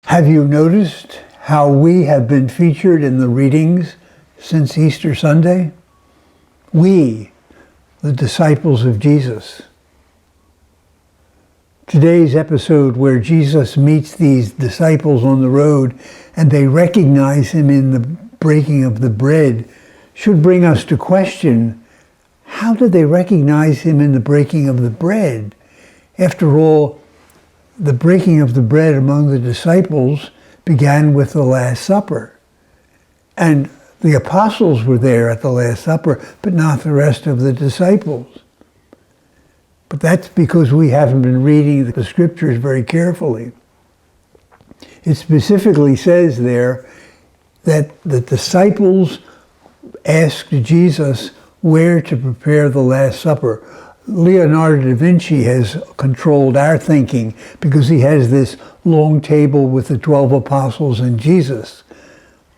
Have you noticed how we have been featured in the readings since Easter Sunday? We, the disciples of Jesus. Today's episode, where Jesus meets these disciples on the road and they recognize him in the breaking of the bread, should bring us to question, how did they recognize him in the breaking of the bread? After all, the breaking of the bread among the disciples began with the Last Supper. And the apostles were there at the Last Supper, but not the rest of the disciples. But that's because we haven't been reading the scriptures very carefully. It specifically says there that the disciples asked Jesus where to prepare the Last Supper. Leonardo da Vinci has controlled our thinking because he has this long table with the 12 apostles and Jesus.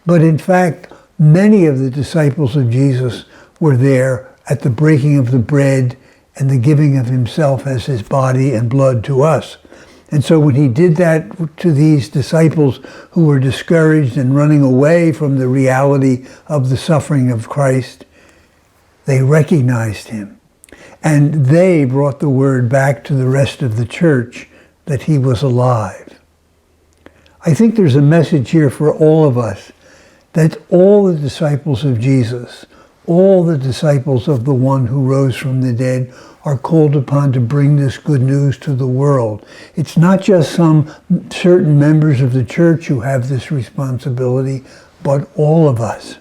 But in fact, many of the disciples of Jesus were there at the breaking of the bread and the giving of himself as his body and blood to us. And so when he did that to these disciples who were discouraged and running away from the reality of the suffering of Christ, they recognized him. And they brought the word back to the rest of the church that he was alive. I think there's a message here for all of us, that all the disciples of Jesus, all the disciples of the one who rose from the dead, are called upon to bring this good news to the world. It's not just some certain members of the church who have this responsibility, but all of us.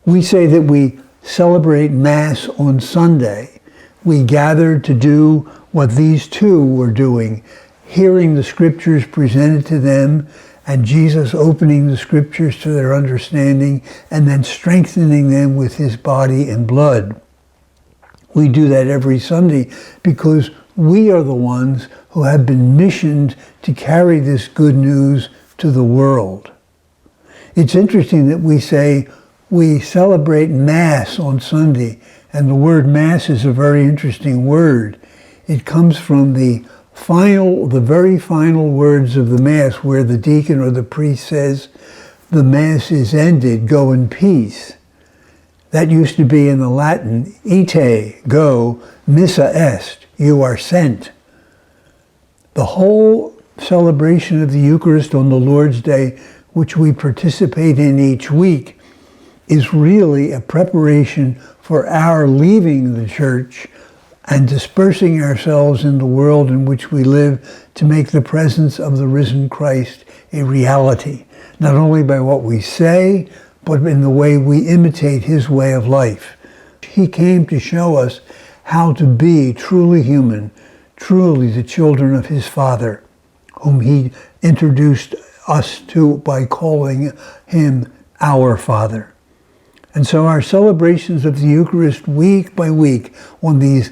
We say that we celebrate Mass on Sunday. We gather to do what these two were doing, hearing the scriptures presented to them, and Jesus opening the scriptures to their understanding, and then strengthening them with his body and blood. We do that every Sunday because we are the ones who have been missioned to carry this good news to the world. It's interesting that we say we celebrate Mass on Sunday, and the word Mass is a very interesting word. It comes from the very final words of the Mass, where the deacon or the priest says, "The Mass is ended, go in peace." That used to be in the Latin, ite, go, missa est, you are sent. The whole celebration of the Eucharist on the Lord's Day, which we participate in each week, is really a preparation for our leaving the church and dispersing ourselves in the world in which we live to make the presence of the risen Christ a reality, not only by what we say, but in the way we imitate his way of life. He came to show us how to be truly human, truly the children of his Father, whom he introduced us to by calling him our Father. And so our celebrations of the Eucharist week by week on these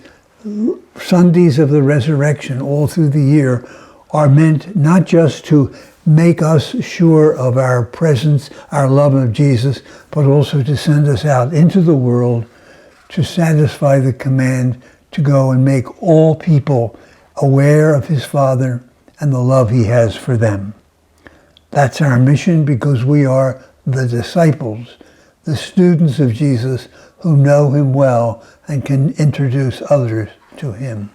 Sundays of the Resurrection all through the year are meant not just to make us sure of our presence, our love of Jesus, but also to send us out into the world to satisfy the command to go and make all people aware of his Father and the love he has for them. That's our mission, because we are the disciples, the students of Jesus who know him well and can introduce others to him.